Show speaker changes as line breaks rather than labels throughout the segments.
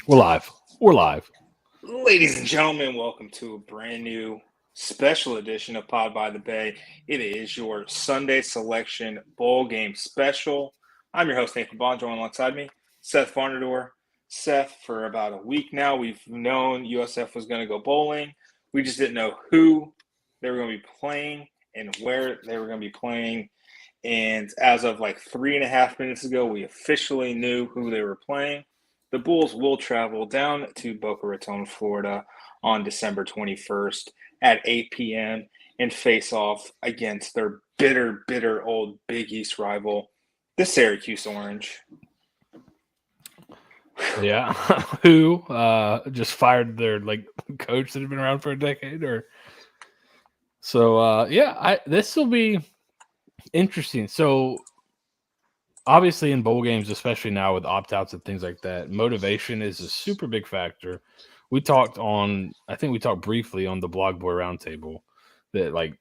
We're live. We're live.
Ladies and gentlemen, welcome to a brand new special edition of Pod by the Bay. It is your Sunday Selection Bowl Game Special. I'm your host, Nathan Bond, joined alongside me, Seth Varnadore. Seth, for about a week now, we've known USF was going to go bowling. We just didn't know who they were going to be playing and where they were going to be playing. And as of like 3.5 minutes ago, we officially knew who they were playing. The Bulls will travel down to Boca Raton, Florida on December 21st at 8 p.m. and face off against their bitter old Big East rival, the Syracuse Orange.
Yeah. Who just fired their coach that had been around for a decade this will be interesting. So obviously in bowl games, especially now with opt-outs and things like that, motivation is a super big factor. I think we talked briefly on the Blog Boy Roundtable that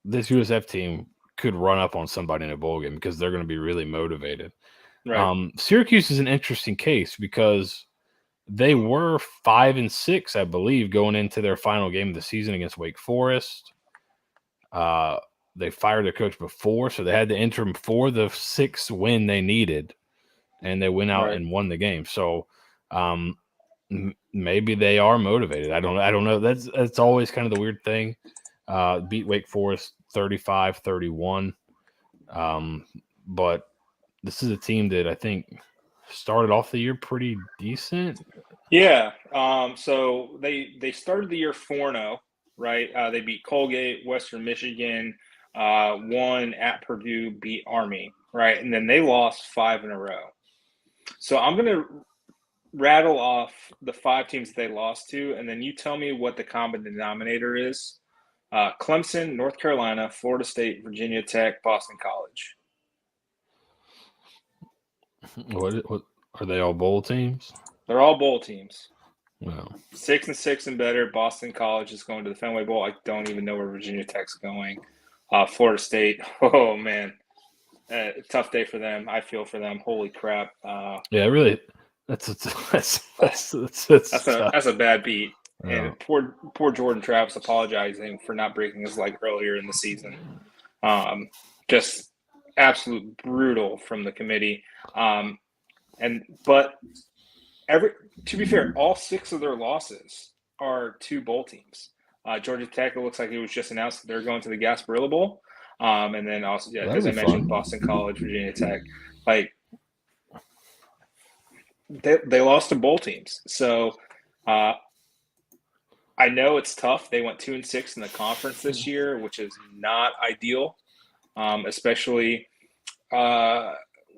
this USF team could run up on somebody in a bowl game because they're going to be really motivated.
Right.
Syracuse is an interesting case because they were 5-6, I believe, going into their final game of the season against Wake Forest. They fired their coach before, so they had the interim for the 6th win they needed, and they went out and won the game. So maybe they are motivated. I don't know. That's always kind of the weird thing. Beat Wake Forest 35-31. But this is a team that I think started off the year pretty decent.
Yeah. So they started the year 4-0, right? They beat Colgate, Western Michigan, won at Purdue, beat Army, right? And then they lost 5 in a row. So I'm going to rattle off the 5 teams that they lost to, and then you tell me what the common denominator is. Clemson, North Carolina, Florida State, Virginia Tech, Boston College.
What are they all bowl teams?
They're all bowl teams.
Well,
6-6 and better. Boston College is going to the Fenway Bowl. I don't even know where Virginia Tech's going. Florida State, oh man, tough day for them. I feel for them. Holy crap!
Yeah, really. That's
a bad beat. And poor Jordan Travis apologizing for not breaking his leg earlier in the season. Just absolute brutal from the committee. But to be fair, all 6 of their losses are to bowl teams. Georgia Tech, it looks like it was just announced that they're going to the Gasparilla Bowl. And then also, as I mentioned, Boston College, Virginia Tech. They lost to bowl teams. So I know it's tough. They went 2-6 in the conference this year, which is not ideal, especially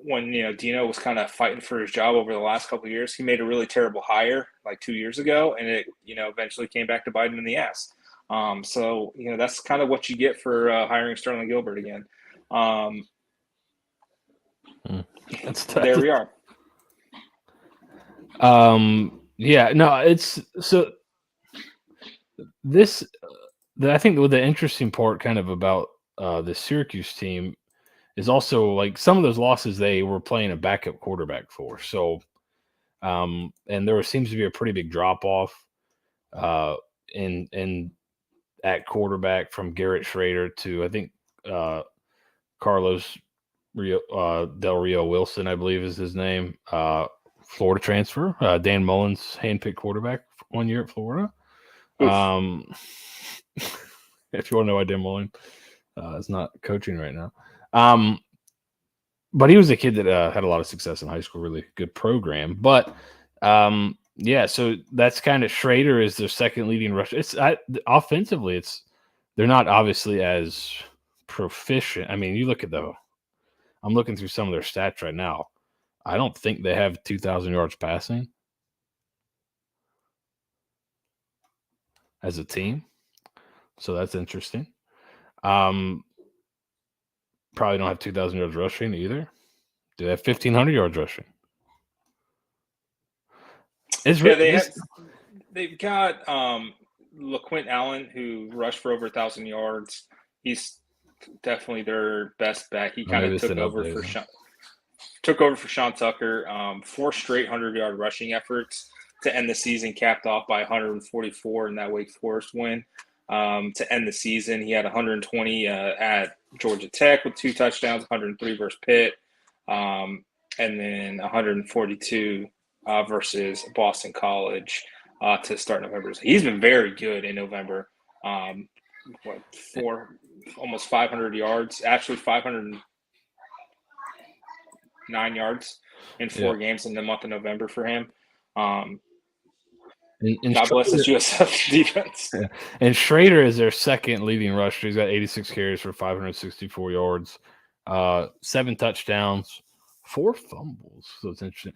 when Dino was kind of fighting for his job over the last couple of years. He made a really terrible hire 2 years ago, and it eventually came back to bite him in the ass. So that's kind of what you get for hiring Sterling Gilbert again. There we are.
Yeah, no, it's so this. I think the interesting part, kind of about the Syracuse team, is also some of those losses they were playing a backup quarterback for. So, and there seems to be a pretty big drop off in at quarterback from Garrett Schrader to I think Carlos Del Rio Wilson, I believe is his name. Florida transfer. Dan Mullins handpicked quarterback 1 year at Florida. If you want to know why Dan Mullins is not coaching right now. But he was a kid that had a lot of success in high school, really good program. But so that's kind of Schrader is their second leading rusher. Offensively, they're not obviously as proficient. I mean, you look at I'm looking through some of their stats right now. I don't think they have 2,000 yards passing as a team. So that's interesting. Probably don't have 2,000 yards rushing either. Do they have 1,500 yards rushing?
They've got LaQuint Allen, who rushed for over 1,000 yards. He's definitely their best bet. He kind of took over for Sean. took over for Sean Tucker. 4 straight 100-yard rushing efforts to end the season, capped off by 144 in that Wake Forest win. To end the season, he had 120 at Georgia Tech with 2 touchdowns, 103 versus Pitt, and then 142 versus Boston College to start November. So he's been very good in November. Almost 500 yards, actually 509 yards in 4 games in the month of November for him. God bless this USF defense.
Yeah. And Schrader is their second leading rusher. He's got 86 carries for 564 yards, 7 touchdowns, 4 fumbles. So it's interesting.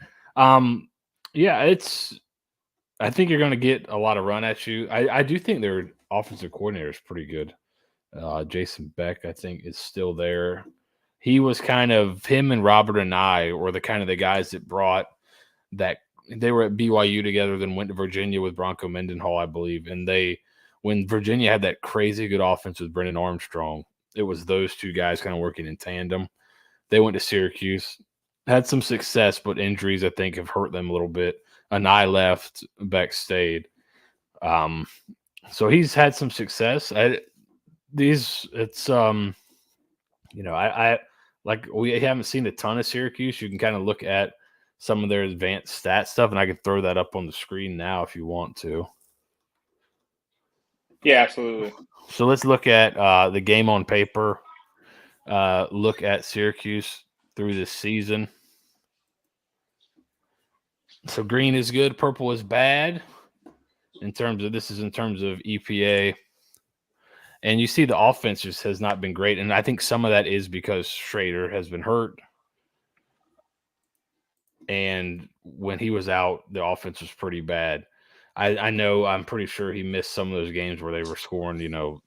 I think you're going to get a lot of run at you. I do think their offensive coordinator is pretty good. Jason Beck, I think, is still there. He was kind of, him and Robert and I were the kind of the guys that brought that. They were at BYU together, then went to Virginia with Bronco Mendenhall, I believe. And when Virginia had that crazy good offense with Brennan Armstrong, it was those 2 guys kind of working in tandem. They went to Syracuse, had some success, but injuries, I think, have hurt them a little bit. Anai left, Beck stayed. So he's had some success. We haven't seen a ton of Syracuse. You can kind of look at some of their advanced stat stuff, and I can throw that up on the screen now if you want to.
Yeah, absolutely.
So let's look at the game on paper. Look at Syracuse through this season. So green is good, purple is bad. In terms of EPA. And you see the offense just has not been great, and I think some of that is because Schrader has been hurt. And when he was out, the offense was pretty bad. I'm pretty sure he missed some of those games where they were scoring,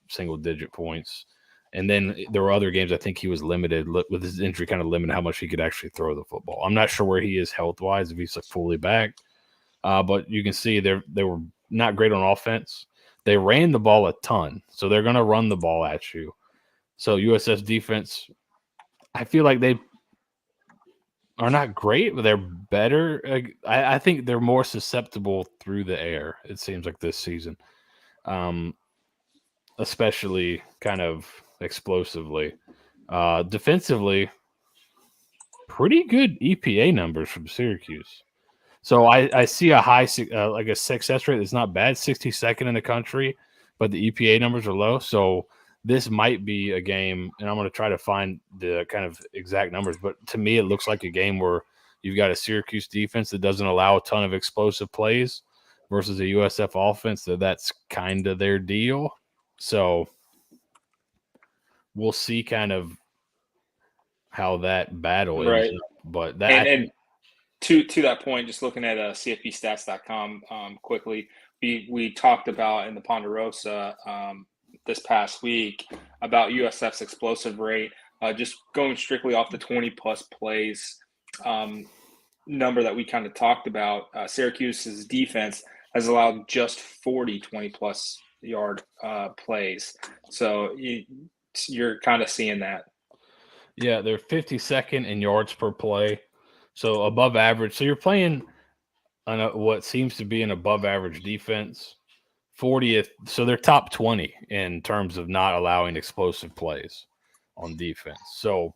single-digit points. And then there were other games I think he was limited with his injury, kind of limited how much he could actually throw the football. I'm not sure where he is health-wise, if he's fully back. But you can see they were not great on offense. They ran the ball a ton, so they're going to run the ball at you. So USF's defense, I feel like they are not great, but they're better. I think they're more susceptible through the air, it seems like this season, especially kind of explosively. Defensively, pretty good EPA numbers from Syracuse. So I see a high, like a success rate that's not bad, 62nd in the country, but the EPA numbers are low. So this might be a game, and I'm going to try to find the kind of exact numbers, but to me, it looks like a game where you've got a Syracuse defense that doesn't allow a ton of explosive plays versus a USF offense that's kind of their deal. So we'll see kind of how that battle is. But that
and to that point, just looking at CFPstats.com quickly, we talked about in the Ponderosa this past week about USF's explosive rate, just going strictly off the 20-plus plays number that we kind of talked about. Syracuse's defense has allowed just 40 20-plus yard plays. So you're kind of seeing that.
Yeah, they're 52nd in yards per play, so above average. So you're playing on what seems to be an above-average defense. 40th, so they're top 20 in terms of not allowing explosive plays on defense. So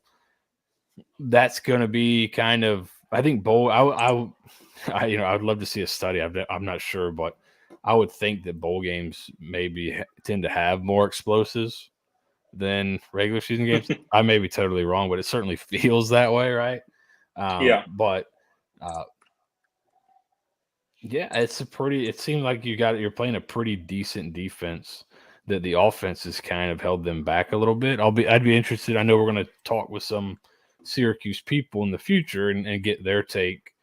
that's going to be kind of, I think, bowl. I'd love to see a study. I'm not sure, but I would think that bowl games maybe tend to have more explosives than regular season games. I may be totally wrong, but it certainly feels that way, right? But it seemed like you're playing a pretty decent defense that the offense has kind of held them back a little bit. I'd be interested. I know we're going to talk with some Syracuse people in the future and get their take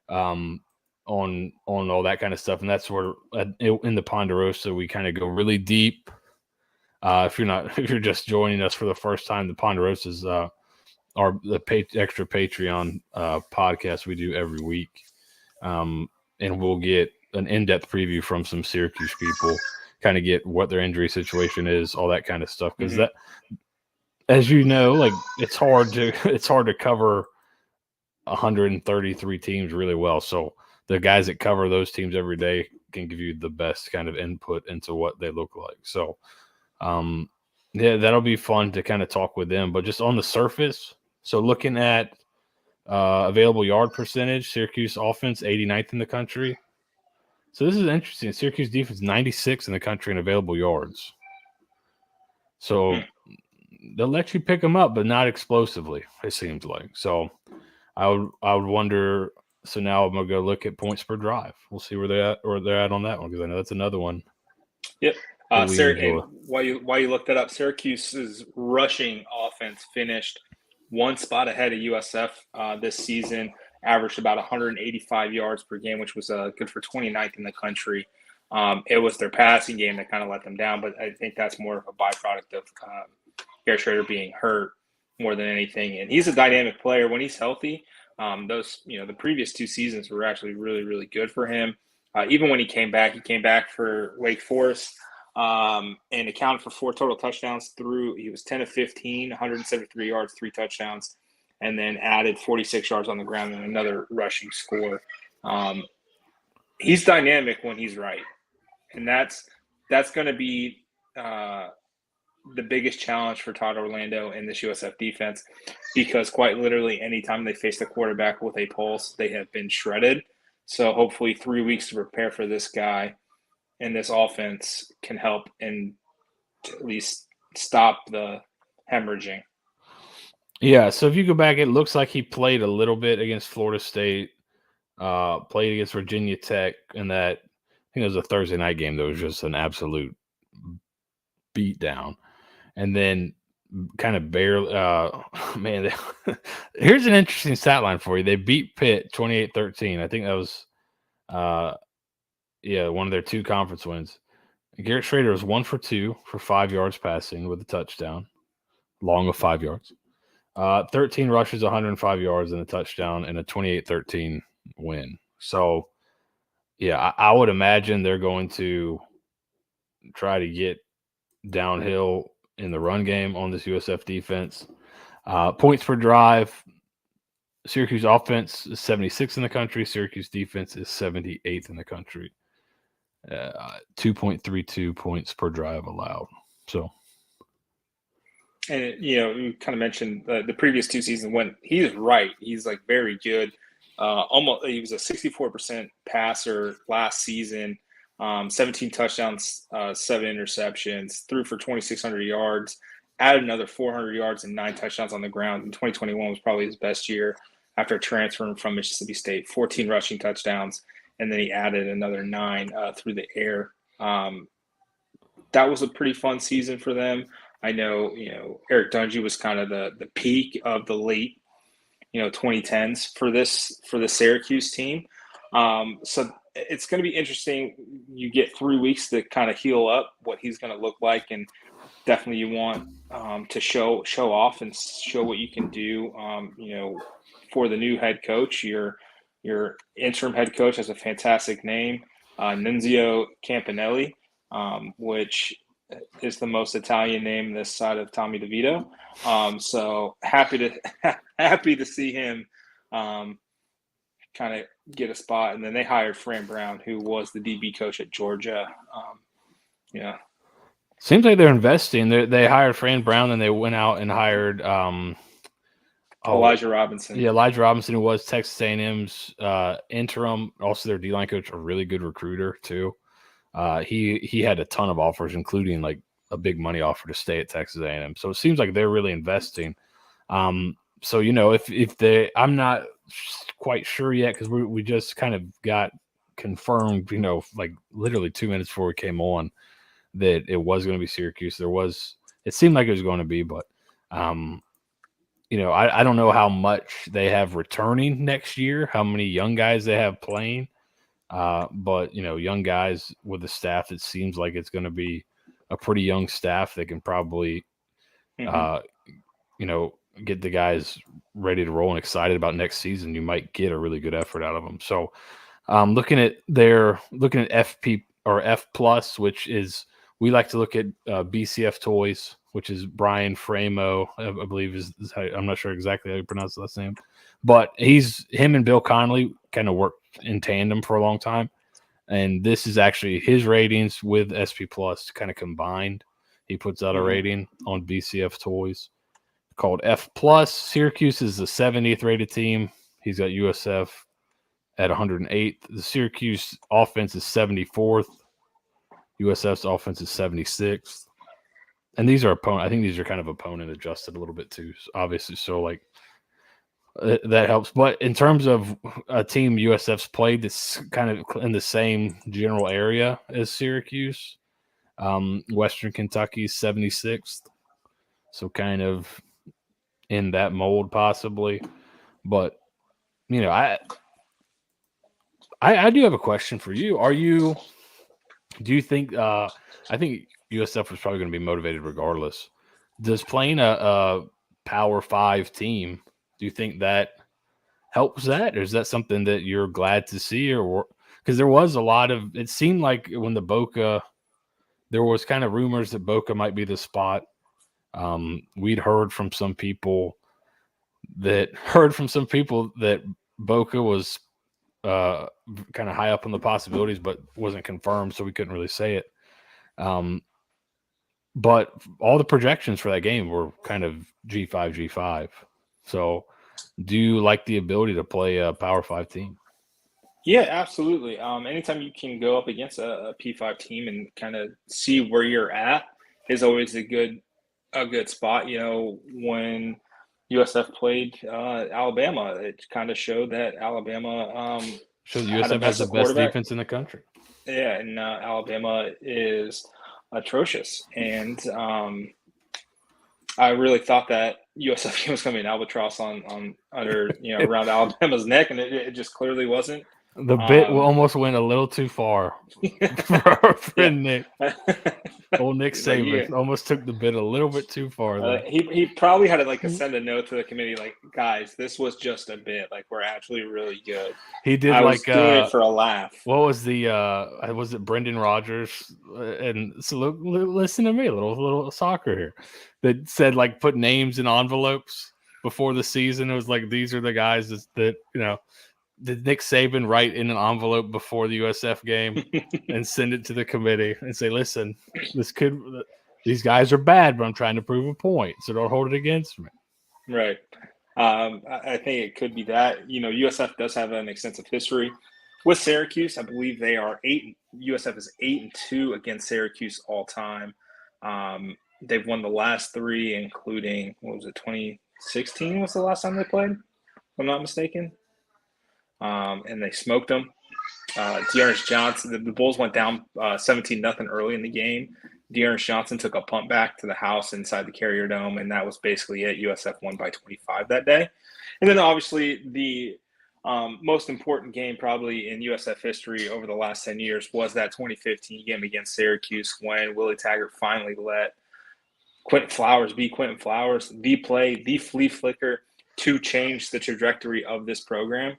on all that kind of stuff. And that's where in the Ponderosa, we kind of go really deep. If you're just joining us for the first time, the Ponderosa is extra Patreon podcast we do every week. And we'll get an in-depth preview from some Syracuse people, kind of get what their injury situation is, all that kind of stuff. Because that, as you know, like it's hard to cover 133 teams really well. So the guys that cover those teams every day can give you the best kind of input into what they look like. So, yeah, that'll be fun to kind of talk with them. But just on the surface, so looking at available yard percentage, Syracuse offense 89th in the country. So this is interesting. Syracuse defense 96 in the country in available yards. So they'll let you pick them up, but not explosively, it seems like. So I would wonder. So now I'm gonna go look at points per drive. We'll see where they're at on that one, because I know that's another one.
Yep.
that we enjoy.
And while you looked that up, Syracuse's rushing offense finished one spot ahead of USF this season, averaged about 185 yards per game, which was good for 29th in the country. It was their passing game that kind of let them down, but I think that's more of a byproduct of Garrett Schrader being hurt more than anything. And he's a dynamic player when he's healthy. The previous 2 seasons were actually really, really good for him. Even when he came back for Wake Forest and accounted for 4 total touchdowns he was 10 of 15, 173 yards, 3 touchdowns, and then added 46 yards on the ground and another rushing score. He's dynamic when he's right. And that's going to be the biggest challenge for Todd Orlando and this USF defense, because quite literally anytime they face the quarterback with a pulse, they have been shredded. So hopefully 3 weeks to prepare for this guy and this offense can help and at least stop the hemorrhaging.
Yeah, so if you go back, it looks like he played a little bit against Florida State, played against Virginia Tech, and that, I think it was a Thursday night game that was just an absolute beatdown. And then kind of barely, man, here's an interesting stat line for you. They beat Pitt 28-13. I think that was, one of their 2 conference wins. Garrett Schrader was 1 for 2 for 5 yards passing with a touchdown, long of 5 yards. 13 rushes, 105 yards and a touchdown, and a 28-13 win. So, yeah, I would imagine they're going to try to get downhill in the run game on this USF defense. Points per drive, Syracuse offense is 76 in the country. Syracuse defense is 78th in the country. 2.32 points per drive allowed. So,
and you kind of mentioned the previous 2 seasons when he's right, he's like very good. Almost, he was a 64% passer last season. 17 touchdowns, 7 interceptions, threw for 2,600 yards, added another 400 yards and 9 touchdowns on the ground. And 2021 was probably his best year after transferring from Mississippi State. 14 rushing touchdowns, and then he added another 9 through the air. That was a pretty fun season for them. I know, Eric Dungy was kind of the peak of the late, 2010s for the Syracuse team. So it's going to be interesting. You get 3 weeks to kind of heal up what he's going to look like, and definitely you want to show off and show what you can do. For the new head coach, your interim head coach has a fantastic name, Nunzio Campanelli, which is the most Italian name this side of Tommy DeVito. So happy to see him kind of get a spot. And then they hired Fran Brown, who was the DB coach at Georgia.
Seems like they're investing. They hired Fran Brown, and they went out and hired
Elijah Robinson.
Yeah, Elijah Robinson, who was Texas A&M's interim, also their D-line coach, a really good recruiter too. He had a ton of offers, including like a big money offer to stay at Texas A&M. So it seems like they're really investing. So if they, I'm not quite sure yet, because we just kind of got confirmed, like literally 2 minutes before we came on, that it was going to be Syracuse. It seemed like it was going to be, but I don't know how much they have returning next year, how many young guys they have playing. But young guys with the staff, it seems like it's going to be a pretty young staff that can probably, get the guys ready to roll and excited about next season. You might get a really good effort out of them. So, looking at FP or F plus, which is, we like to look at BCF toys. which is Brian Framo, I believe is how, I'm not sure exactly how you pronounce the last name, but him and Bill Connolly kind of worked in tandem for a long time. And this is actually his ratings with SP Plus kind of combined. He puts out a rating on BCF Toys called F Plus. Syracuse is the 70th rated team. He's got USF at 108th. The Syracuse offense is 74th. USF's offense is 76th. And these are I think these are kind of opponent adjusted a little bit too, obviously. So like that helps. But in terms of a team USF's played that's kind of in the same general area as Syracuse, Western Kentucky's 76th. So kind of in that mold possibly. But, you know, I do have a question for you. Do you think, I think USF was probably going to be motivated regardless. Does playing a Power 5 team, do you think that helps that? Or is that something that you're glad to see? Or because there was a lot of, it seemed like when the Boca, there was kind of rumors that Boca might be the spot. We'd heard from some people that Boca was kind of high up on the possibilities, but wasn't confirmed, so we couldn't really say it. But all the projections for that game were kind of G5. So do you like the ability to play a Power 5 team?
Yeah, absolutely. Anytime you can go up against a P5 team and kind of see where you're at is always a good spot. You know, when USF played Alabama, it kind of showed that Alabama
Shows
had
USF has the best defense in the country.
Yeah, and Alabama is atrocious. And I really thought that USF was going to be an albatross on around Alabama's neck, and it just clearly wasn't.
The bit almost went a little too far for Nick. Old Nick Saban almost took the bit a little bit too far.
He probably had to send a note to the committee, like, guys, this was just a bit. Like, we're actually really good.
He did
I was doing it for a laugh.
What was was it Brendan Rodgers? And so listen to me, a little soccer here, that said like put names in envelopes before the season. It was like these are the guys that did Nick Saban write in an envelope before the USF game and send it to the committee and say, listen, these guys are bad, but I'm trying to prove a point, so don't hold it against me.
Right. I think it could be that. You know, USF does have an extensive history with Syracuse. I believe they are USF is 8-2 against Syracuse all time. They've won the last three, including, 2016 was the last time they played, if I'm not mistaken. And they smoked them. Dearness Johnson, the Bulls went down 17-0 early in the game. Dearness Johnson took a punt back to the house inside the Carrier Dome, and that was basically it. USF won by 25 that day. And then obviously the most important game probably in USF history over the last 10 years was that 2015 game against Syracuse when Willie Taggart finally let Quentin Flowers be Quentin Flowers, the play, the flea flicker to change the trajectory of this program.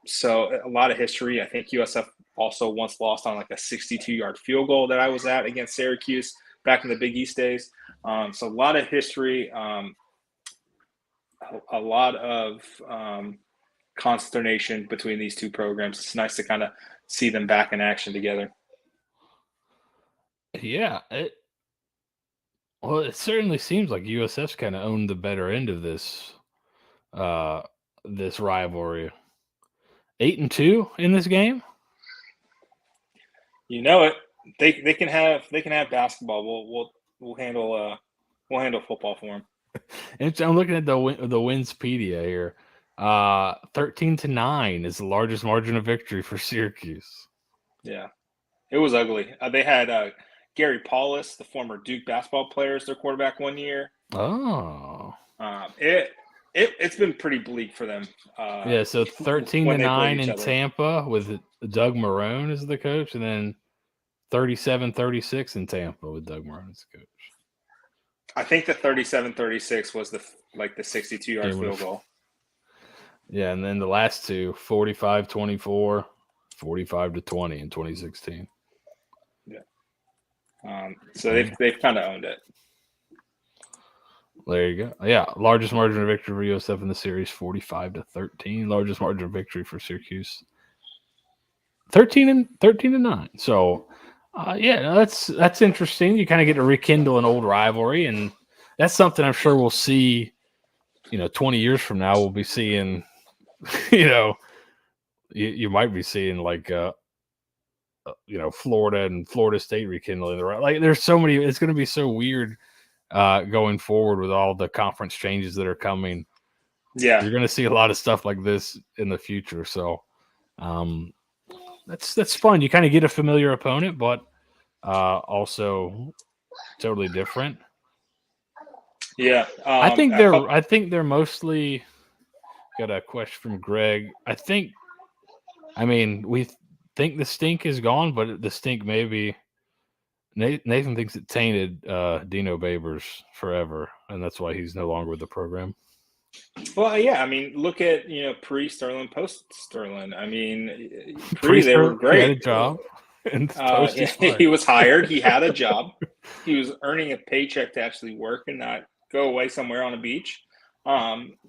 So a lot of history. I think USF also once lost on like a 62-yard field goal that I was at against Syracuse back in the Big East days. So a lot of history, a lot of consternation between these two programs. It's nice to kind of see them back in action together.
Yeah. It certainly seems like USF's kind of owned the better end of this this rivalry. 8-2 in this game.
You know it. They can have basketball. We'll handle football for them.
And I'm looking at the Winspedia here. 13-9 is the largest margin of victory for Syracuse.
Yeah, it was ugly. They had Gary Paulus, the former Duke basketball player, as their quarterback one year.
Oh.
It's been pretty bleak for them.
Yeah, so 13-9 in Tampa with Doug Marrone as the coach, and then 37-36 in Tampa with Doug Marrone as the coach.
I think the 37-36 was the 62-yard field goal.
Yeah, and then the last two, 45-24, 45-20 in 2016.
Yeah. So they've kind of owned it.
There you go. Yeah, largest margin of victory for USF in the series, 45-13. Largest margin of victory for Syracuse, 13-9. So, yeah, that's interesting. You kind of get to rekindle an old rivalry, and that's something I'm sure we'll see. 20 years from now, we'll be seeing. You might be seeing like Florida and Florida State rekindling the right. Like, there's so many. It's going to be so weird going forward with all the conference changes that are coming.
Yeah,
You're going to see a lot of stuff like this in the future. So that's fun. You kind of get a familiar opponent, but also totally different.
yeah.
I think they're mostly. Got a question from Greg. We think the stink is gone, but the stink maybe. Nathan thinks it tainted Dino Babers forever, and that's why he's no longer with the program.
Well, yeah. I mean, look at pre-Sterling, post-Sterling. I mean, they were great.
He had a job, and
he was hired. He had a job. He was earning a paycheck to actually work and not go away somewhere on a beach.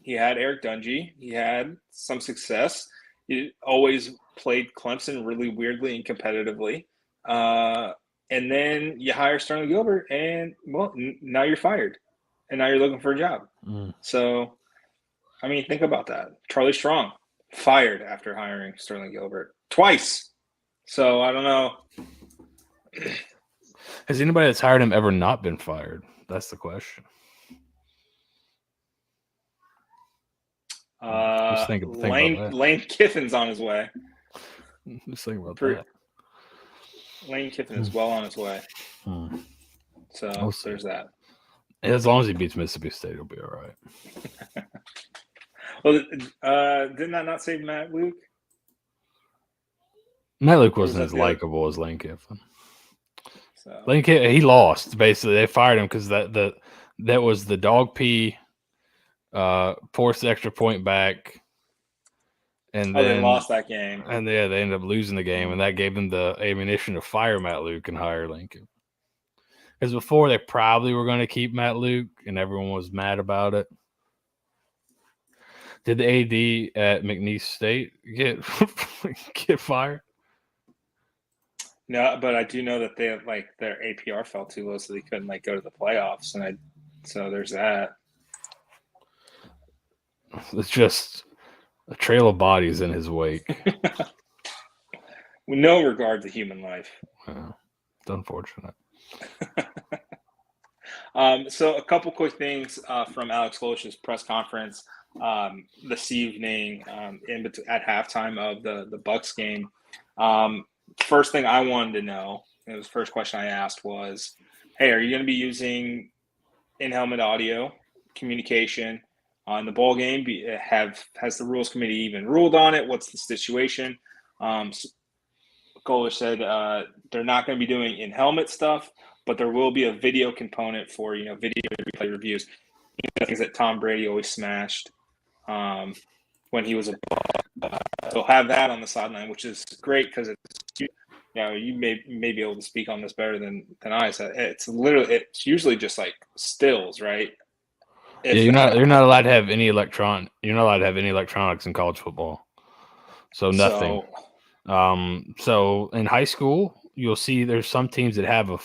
He had Eric Dungy. He had some success. He always played Clemson really weirdly and competitively. And then you hire Sterling Gilbert, and now you're fired, and now you're looking for a job. So, I mean, think about that. Charlie Strong fired after hiring Sterling Gilbert twice. So I don't know.
Has anybody that's hired him ever not been fired? That's the question.
Lane Kiffin's on his way.
Just think about that.
Lane Kiffin is well on his way. So there's that.
As long as he beats Mississippi State, he'll be all right.
Well, didn't that not save Matt Luke?
Matt Luke wasn't as likable as Lane Kiffin. So. Lane Kiffin, he lost. Basically, they fired him because that was the dog pee, forced the extra point back, and then
they lost that game.
And they ended up losing the game, and that gave them the ammunition to fire Matt Luke and hire Lane Kiffin. Because before they probably were going to keep Matt Luke, and everyone was mad about it. Did the AD at McNeese State get fired?
No, but I do know that they their APR fell too low, so they couldn't go to the playoffs, and so there's that.
It's just a trail of bodies in his wake.
With no regard to human life.
It's unfortunate.
So a couple quick things from Alex Loesch's press conference this evening at halftime of the Bucks game. First thing I wanted to know, it was the first question I asked was, hey, are you going to be using in-helmet audio communication on the bowl game? Has the rules committee even ruled on it? What's the situation? Golesh said they're not going to be doing in-helmet stuff, but there will be a video component for video replay reviews. Things that Tom Brady always smashed when he was a Buck. They'll have that on the sideline, which is great because you may be able to speak on this better than I. So it's usually just stills, right?
You're not allowed to have any electronics in college football. So nothing. So in high school, you'll see there's some teams that have a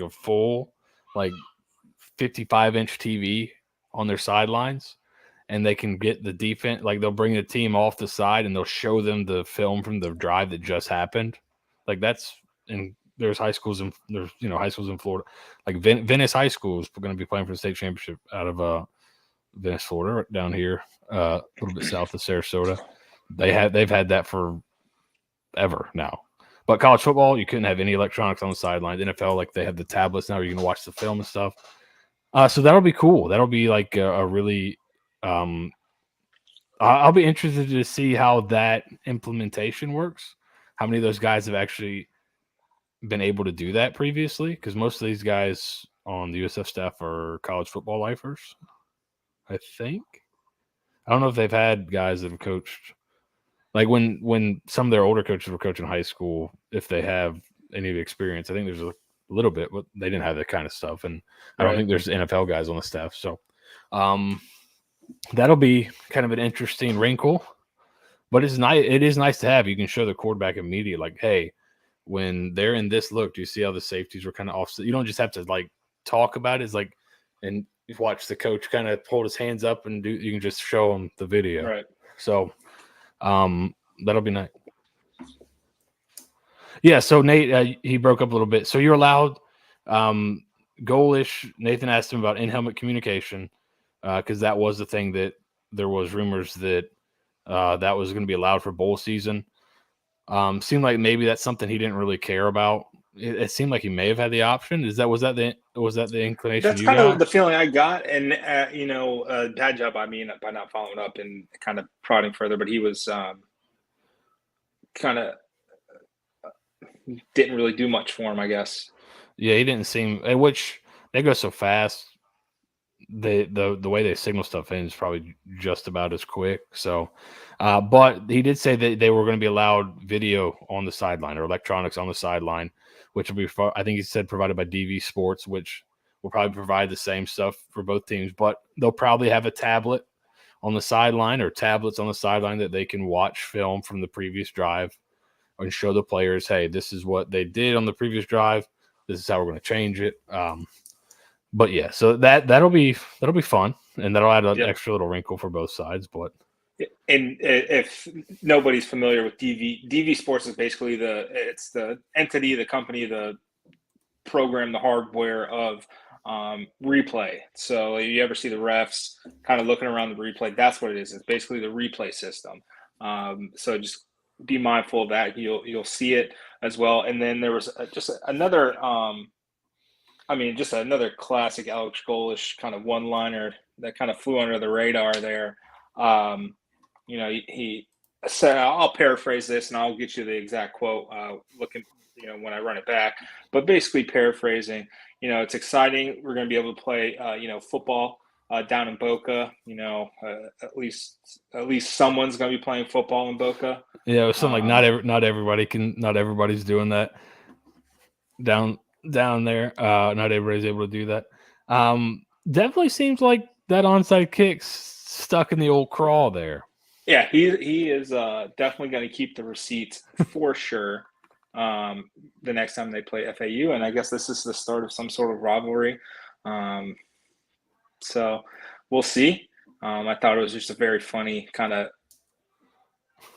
full 55-inch TV on their sidelines, and they can get the defense. They'll bring the team off the side and they'll show them the film from the drive that just happened. There's high schools in high schools in Florida, Venice High School is going to be playing for the state championship out of Venice, Florida, down here, a little bit south of Sarasota. They've had that for ever now. But college football, you couldn't have any electronics on the sidelines. NFL, they have the tablets now where you can watch the film and stuff. So that'll be cool. That'll be a really I'll be interested to see how that implementation works. How many of those guys have actually been able to do that previously? Because most of these guys on the USF staff are college football lifers, I think. I don't know if they've had guys that have coached. When some of their older coaches were coaching high school, if they have any experience, I think there's a little bit, but they didn't have that kind of stuff. And I don't think there's NFL guys on the staff. So That'll be kind of an interesting wrinkle, but it's nice. It is nice to have. You can show the quarterback immediately, like, hey, when they're in this look, do you see how the safeties were kind of offset? You don't just have to like talk about it. It's like, and you watch the coach kind of hold his hands up and do. You can just show them the video.
Right.
So, that'll be nice. Yeah. So Nate, he broke up a little bit. So you're allowed, goalish. Nathan asked him about in-helmet communication, because that was the thing that there was rumors that that was going to be allowed for bowl season. Seemed like maybe that's something he didn't really care about. It seemed like he may have had the option. Was that the inclination?
That's
you
kind
got?
of the feeling I got, and bad job by me by not following up and kind of prodding further. But he was kind of didn't really do much for him, I guess.
Yeah, he didn't seem. Which they go so fast. The way they signal stuff in is probably just about as quick. So, but he did say that they were going to be allowed video on the sideline or electronics on the sideline, which will be, I think he said, provided by DV Sports, which will probably provide the same stuff for both teams. But they'll probably have a tablet on the sideline or tablets on the sideline that they can watch film from the previous drive and show the players, hey, this is what they did on the previous drive. This is how we're going to change it. But yeah, so that'll be fun, and that'll add an extra little wrinkle for both sides. But
and if nobody's familiar with DV Sports is basically it's the entity, the company, the program, the hardware of replay. So you ever see the refs kind of looking around the replay? That's what it is. It's basically the replay system. So just be mindful of that. You'll see it as well. And then there was just another. Just another classic Alex Golesh kind of one-liner that kind of flew under the radar there. He said, I'll paraphrase this and I'll get you the exact quote when I run it back. But basically paraphrasing, it's exciting. We're going to be able to play, football down in Boca. At least someone's going to be playing football in Boca.
Yeah, it was something like not everybody's doing that down there. Not everybody's able to do that. Definitely seems like that onside kick's stuck in the old crawl there.
Yeah, he is definitely going to keep the receipts for sure the next time they play FAU, and I guess this is the start of some sort of rivalry. So we'll see. I thought it was just a very funny kind of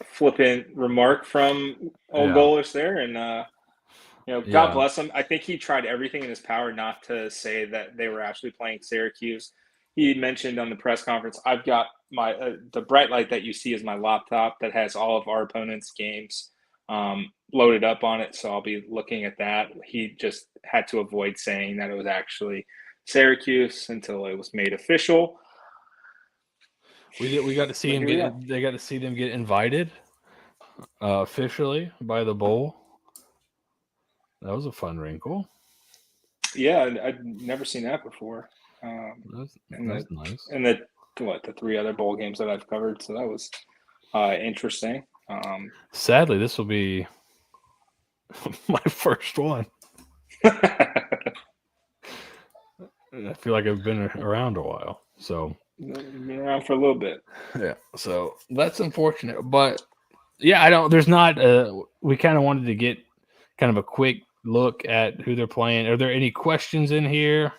flippant remark from old Golesh there, and God bless him. I think he tried everything in his power not to say that they were actually playing Syracuse. He mentioned on the press conference, I've got my the bright light that you see is my laptop that has all of our opponents' games loaded up on it, so I'll be looking at that. He just had to avoid saying that it was actually Syracuse until it was made official.
We got to see him they got to see them get invited officially by the bowl. That was a fun wrinkle.
Yeah, I'd never seen that before.
That's nice.
And the 3 other bowl games that I've covered, so that was interesting.
Sadly, this will be my first one. I feel like I've been around a while, so
been around for a little bit.
Yeah, so that's unfortunate, but yeah, there's not. We kind of wanted to get kind of a quick look at who they're playing. Are there any questions in here?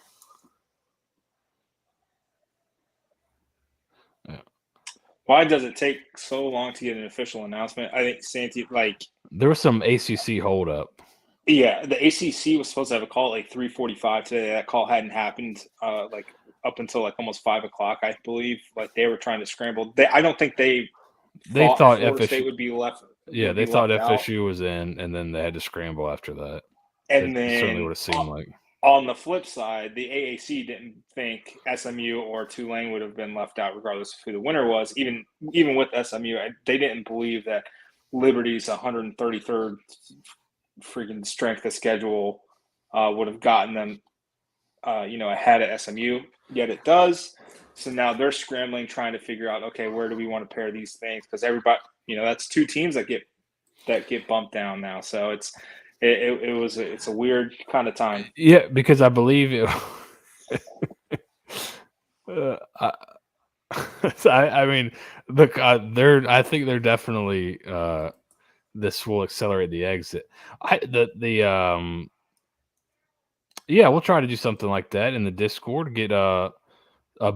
Yeah. Why does it take so long to get an official announcement? I think Santi,
there was some ACC holdup.
Yeah, the ACC was supposed to have a call at 3:45 today. That call hadn't happened up until almost 5 o'clock, I believe. They were trying to scramble. I don't think they thought Florida State would be left.
Yeah, they thought FSU was in, and then they had to scramble after that.
And then
certainly would have seemed like.
On the flip side, the AAC didn't think SMU or Tulane would have been left out, regardless of who the winner was. Even with SMU, they didn't believe that Liberty's 133rd freaking strength of schedule would have gotten them, ahead of SMU. Yet it does. So now they're scrambling, trying to figure out, okay, where do we want to pair these things? Because everybody, that's 2 teams that get bumped down now. So it's a weird kind of time.
Yeah, because I believe it. I, I mean, look, I think they're definitely. This will accelerate the exit. Yeah, we'll try to do something like that in the Discord. Get a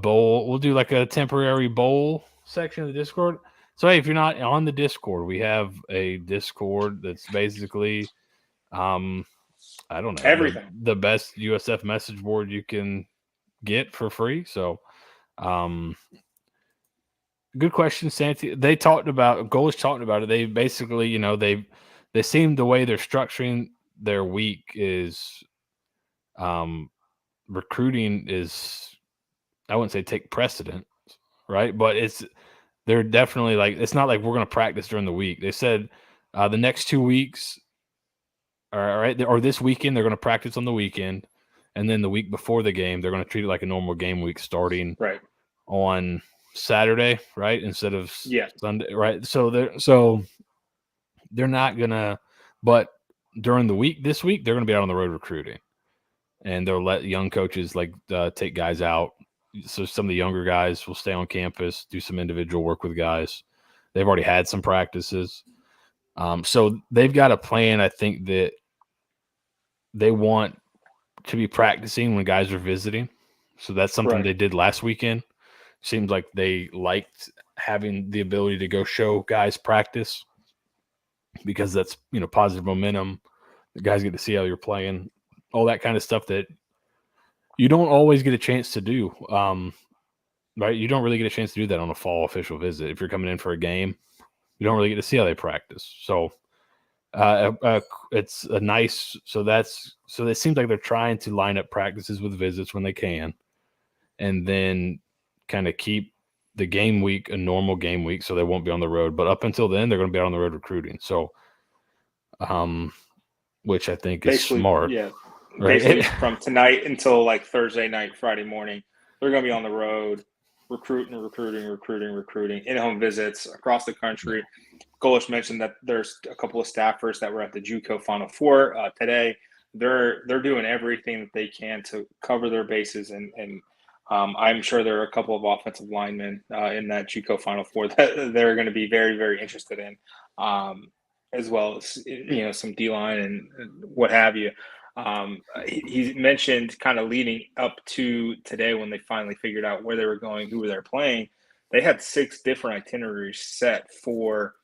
bowl. We'll do like a temporary bowl section of the Discord. So hey, if you're not on the Discord, we have a Discord that's basically, I don't know,
Everything.
the best USF message board you can get for free. So, good question, Santi. They talked about Goalish talked about it. They basically, they seem the way they're structuring their week is, recruiting is, I wouldn't say take precedent, right? But they're definitely like, it's not like we're going to practice during the week. They said the next 2 weeks, all right, or this weekend they're going to practice on the weekend, and then the week before the game they're going to treat it like a normal game week starting on Saturday, right, instead of Sunday, right? So they're not gonna, but during the week this week they're going to be out on the road recruiting, and they'll let young coaches take guys out. So some of the younger guys will stay on campus, do some individual work with guys. They've already had some practices. So they've got a plan. I think that they want to be practicing when guys are visiting. So that's something they did last weekend. Seems like they liked having the ability to go show guys practice because that's, positive momentum. The guys get to see how you're playing, all that kind of stuff that you don't always get a chance to do. Right? You don't really get a chance to do that on a fall official visit. If you're coming in for a game, you don't really get to see how they practice. So it's a nice. So it seems like they're trying to line up practices with visits when they can, and then kind of keep the game week a normal game week, so they won't be on the road. But up until then, they're going to be out on the road recruiting. So, which I think is smart.
Yeah.
Right?
Basically, from tonight until like Thursday night, Friday morning, they're going to be on the road recruiting, in-home visits across the country. Golish mentioned that there's a couple of staffers that were at the JUCO Final Four today. They're doing everything that they can to cover their bases, and I'm sure there are a couple of offensive linemen in that JUCO Final Four that they're going to be very, very interested in, as well as some D-line and what have you. He mentioned kind of leading up to today when they finally figured out where they were going, who they were playing. They had 6 different itineraries set for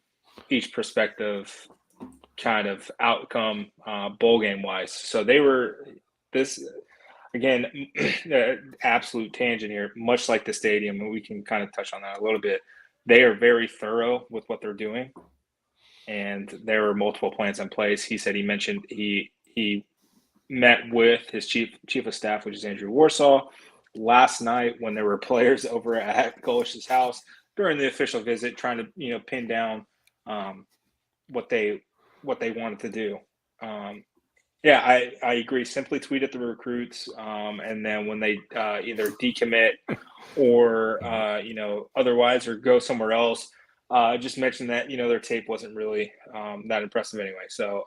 each prospective kind of outcome bowl game wise. So they were again, absolute tangent here, much like the stadium, and we can kind of touch on that a little bit. They are very thorough with what they're doing, and there were multiple plans in place. He said he met with his chief of staff, which is Andrew Warsaw, last night when there were players over at Golish's house during the official visit, trying to pin down what they wanted to do. Yeah, I agree. Simply tweet at the recruits, and then when they either decommit or otherwise or go somewhere else, just mention that their tape wasn't really that impressive anyway. So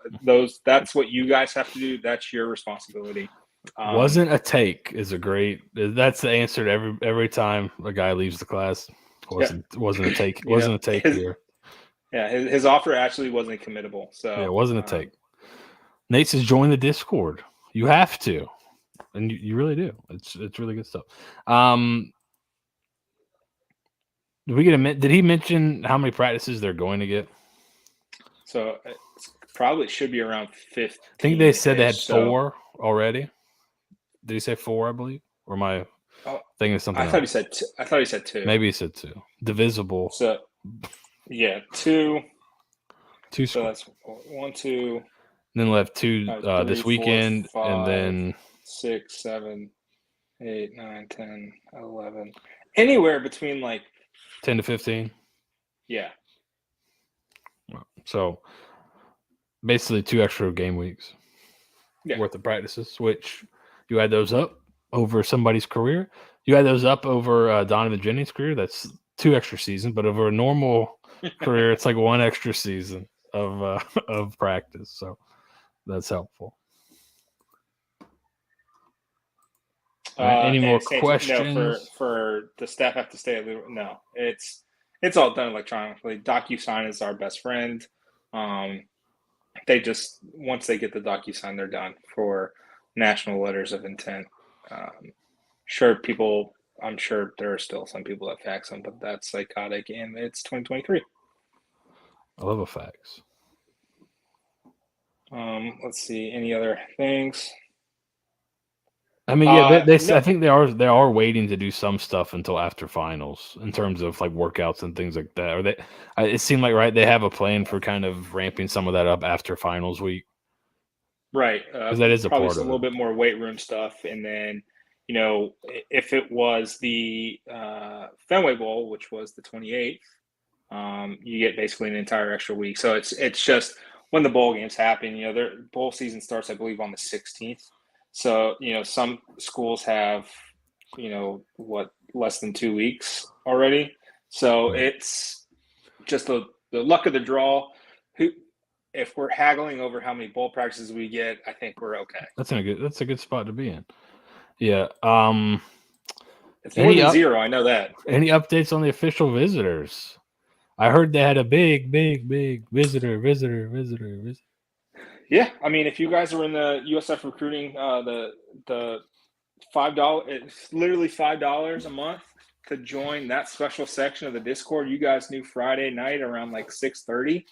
that's what you guys have to do. That's your responsibility.
Wasn't a take is a great. That's the answer to every time a guy leaves the class. Wasn't a take. Wasn't a take here.
Yeah, his offer actually wasn't committable. So
yeah, it wasn't a take. Nate says join the Discord. You have to, and you really do. It's really good stuff. Did he mention how many practices they're going to get?
So it probably should be around 15.
I think they said they had 4 already. Did he say 4? I believe, or am I thinking of something?
I thought he said 2.
Maybe he said 2. Divisible.
So yeah, 2.
2.
So that's 1, 2.
And then we'll have 2
3,
this weekend,
4, 5,
and then
6, 7, 8, 9, 10, 11. Anywhere between like
10 to 15.
Yeah.
So basically 2 extra game weeks worth of practices, which you add those up over somebody's career. You add those up over Donovan Jennings' career. That's 2 extra seasons, but over a normal career, it's like 1 extra season of practice. So that's helpful. All right, any more
questions?
questions?
No, for the staff have to stay. No, it's all done electronically. DocuSign is our best friend. They just once they get the DocuSign, they're done for national letters of intent. I'm sure there are still some people that fax them, but that's psychotic, and it's 2023.
I love a fax.
Let's see. Any other things?
I mean, yeah, I think they are waiting to do some stuff until after finals in terms of like workouts and things like that. Or it seemed like they have a plan for kind of ramping some of that up after finals week.
Right,
because that is a
probably
part
a
of
little
it.
bit more weight room stuff, and then if it was the Fenway Bowl, which was the 28th, you get basically an entire extra week. So it's just when the bowl games happen. Their bowl season starts, I believe, on the 16th. So some schools have less than 2 weeks already. So
Right.
it's just the luck of the draw. If we're haggling over how many bowl practices we get, I think we're okay.
That's a good spot to be in. Yeah.
It's more than zero. I know that.
Any updates on the official visitors? I heard they had a big visitor.
Yeah, I mean, if you guys are in the USF recruiting, the $5, it's literally $5 a month to join that special section of the Discord. You guys knew Friday night around like 6:30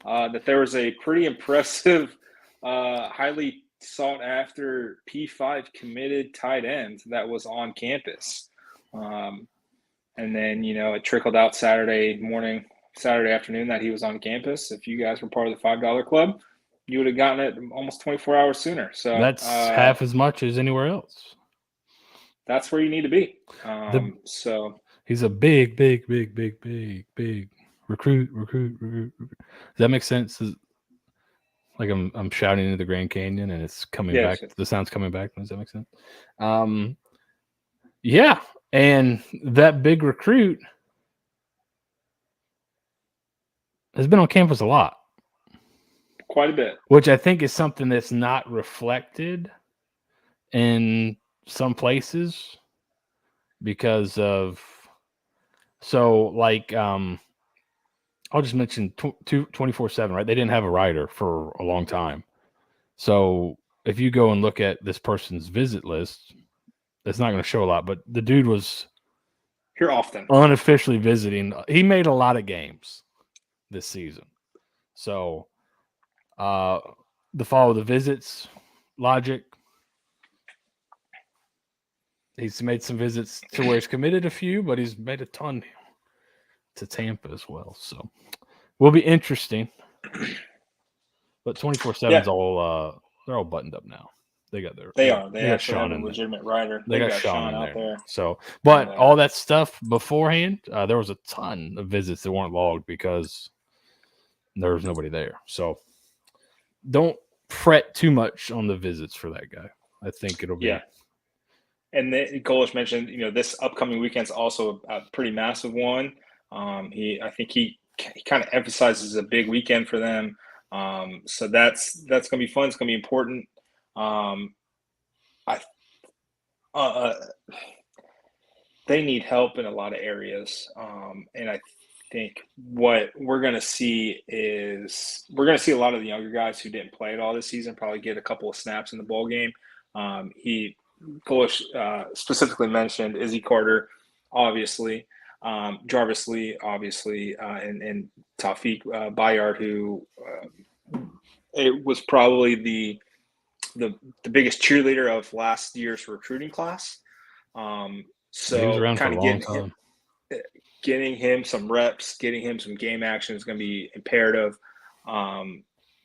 that there was a pretty impressive, highly sought after P5 committed tight end that was on campus. And then, it trickled out Saturday afternoon that he was on campus. If you guys were part of the $5 club, you would have gotten it almost 24 hours sooner. So
that's half as much as anywhere else.
That's where you need to be. So
he's a big recruit. Does that make sense? Like I'm shouting into the Grand Canyon and it's coming back. The sound's coming back. Does that make sense? Yeah. And that big recruit has been on campus a lot.
Quite a bit.
Which I think is something that's not reflected in some places because of I'll just mention 24/7, right? They didn't have a writer for a long time. So if you go and look at this person's visit list, it's not going to show a lot, but the dude was
here often,
unofficially visiting. He made a lot of games this season. So the follow the visits logic, he's made some visits to where he's committed a few, but he's made a ton to Tampa as well. So will be interesting. But 24/7 is all they're all buttoned up now. They got their
they
got
Sean have a legitimate writer.
They got Sean out there. So,
but
all that stuff beforehand, there was a ton of visits that weren't logged because there was nobody there. So don't fret too much on the visits for that guy. I think it'll be.
Yeah. And Golish mentioned, this upcoming weekend's also a pretty massive one. I think he kind of emphasizes a big weekend for them. So that's going to be fun. It's going to be important. They need help in a lot of areas. And I think what we're going to see is a lot of the younger guys who didn't play at all this season probably get a couple of snaps in the bowl game. Golish specifically mentioned Izzy Carter, obviously, Jarvis Lee, obviously, and Taufik Bayard, who it was probably the biggest cheerleader of last year's recruiting class. So
he was around kind of
getting him some reps, getting him some game action is going to be imperative.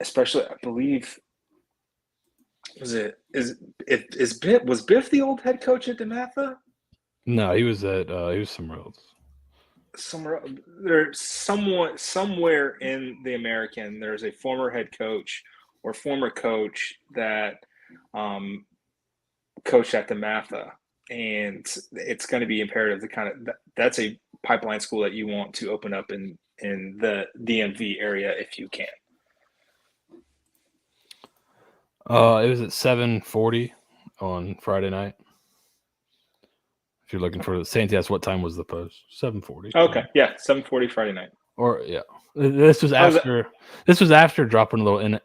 Especially, I believe. Was Biff the old head coach at DeMatha?
No, he was somewhere else.
Somewhere in the American, there's a former head coach or former coach that coached at DeMatha, and it's going to be imperative to that's a pipeline school that you want to open up in the DMV area if you can.
It was at 7:40 on Friday night. If you're looking for the Santy, that's what time was the post? 7:40.
Okay, yeah, 7:40 Friday night.
Or yeah, this was after. This was after dropping a little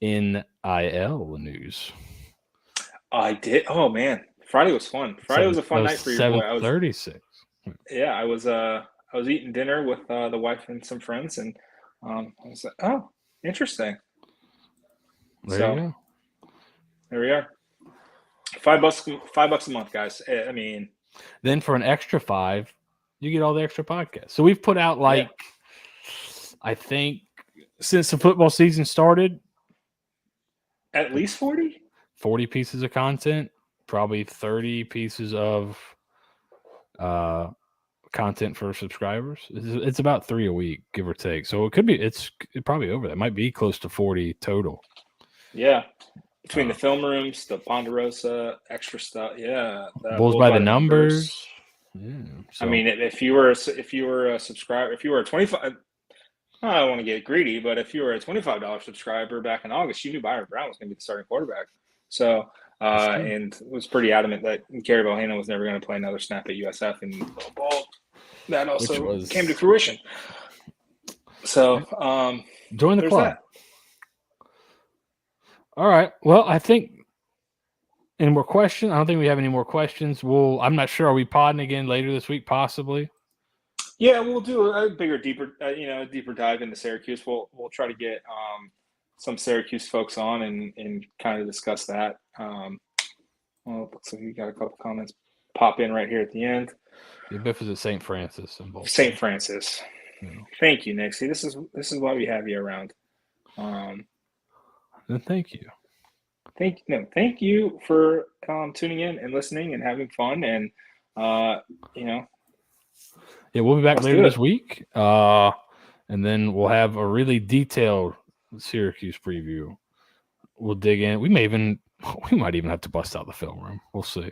NIL news.
I did. Oh man, Friday was fun. Friday was a fun night for your boy.
7:36.
Yeah, I was eating dinner with the wife and some friends, and I was like, oh, interesting.
There you go.
There we are. $5 a month, guys. I mean,
then for an extra $5, you get all the extra podcasts. So we've put out I think since the football season started,
at least 40
pieces of content, probably 30 pieces of content for subscribers. It's about 3 a week, give or take. So it could be, it's probably over that. It might be close to 40 total.
Yeah. Between the film rooms, the Ponderosa, extra stuff. Yeah.
Bulls by the numbers. Yeah.
So. I mean, if you were a subscriber, if you were a 25, I don't want to get greedy, but if you were a $25 subscriber back in August, you knew Byron Brown was going to be the starting quarterback. So, and was pretty adamant that Gary Bohannon was never going to play another snap at USF, and that also came to fruition. So,
join the club. All right. Well, I think any more questions? I don't think we have any more questions. I'm not sure. Are we podding again later this week? Possibly.
Yeah, we'll do a bigger, deeper dive into Syracuse. We'll try to get some Syracuse folks on and kind of discuss that. Well, it looks like we got a couple comments pop in right here at the end.
Yeah, Biff is at St. Francis in Boca.
St. Francis. Yeah. Thank you, Nick. See, this is why we have you around.
Then thank you.
Thank you for tuning in and listening and having fun, and
Yeah, we'll be back later this week, and then we'll have a really detailed Syracuse preview. We'll dig in. We might even have to bust out the film room. We'll see.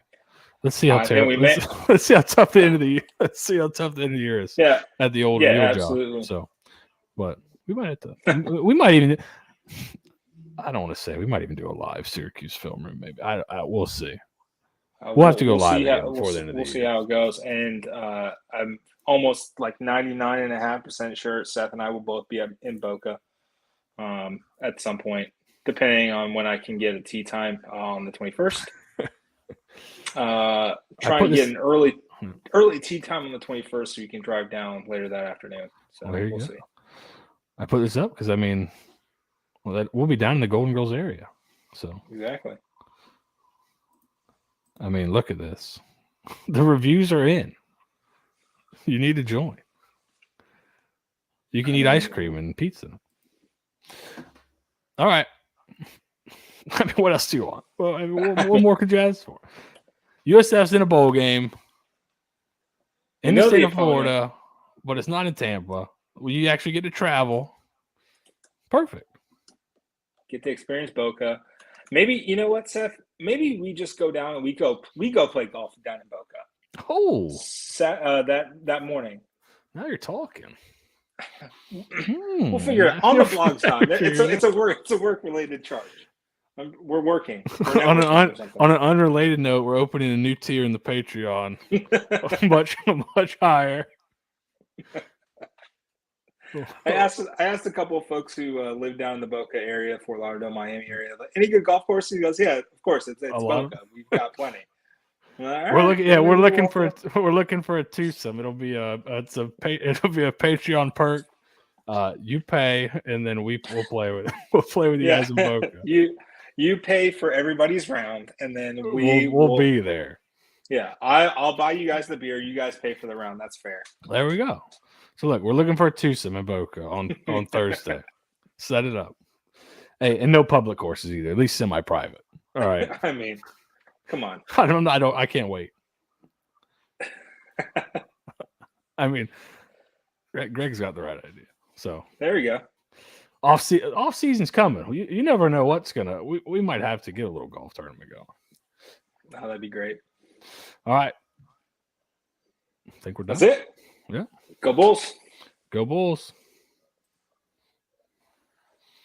Let's see how terrible. Let's see how tough the end of the year. Let's see how tough the end of the year is.
Yeah,
at the old
absolutely.
job. So, but we might have to. We might even. I don't want to say we might even do a live Syracuse film room. Maybe we'll see. We'll have to go live before the end of the year.
We'll see how it goes. And I'm almost like 99.5% sure Seth and I will both be in Boca at some point, depending on when I can get a tea time on the 21st. Trying to get an early tea time on the 21st so you can drive down later that afternoon. So we'll see.
I put this up because we'll be down in the Golden Girls area. So
exactly.
I mean, look at this. The reviews are in. You need to join. You can eat ice cream and pizza. All right. I mean, what else do you want? Well, I mean, what more could you ask for? USF's in a bowl game in the state of Florida, but it's not in Tampa. You actually get to travel. Perfect.
Get to experience Boca. Maybe, you know what, Seth? Maybe we just go down and we go play golf down in Boca.
Oh,
that morning.
Now you're talking.
We'll figure it out on the blog's time. It's a work related charge. We're working.
On an unrelated note, we're opening a new tier in the Patreon, much higher.
I asked a couple of folks who live down in the Boca area, Fort Lauderdale, Miami area, like, any good golf courses? He goes, yeah, of course, it's Boca. We've got plenty.
We're looking for a twosome. It'll be a Patreon perk. You pay, and then we'll play with you guys in Boca.
You pay for everybody's round, and then
we'll be there.
Yeah, I'll buy you guys the beer. You guys pay for the round. That's fair.
There we go. So look, we're looking for a twosome in Boca on Thursday. Set it up. Hey, and no public courses either. At least semi-private. All right.
I mean, come on.
I can't wait. I mean, Greg's got the right idea. So
there we go.
Off season's coming. You never know what's gonna. We might have to get a little golf tournament going.
Oh, that'd be great.
All right. I think we're done.
That's it.
Yeah.
Go Bulls.
Go Bulls.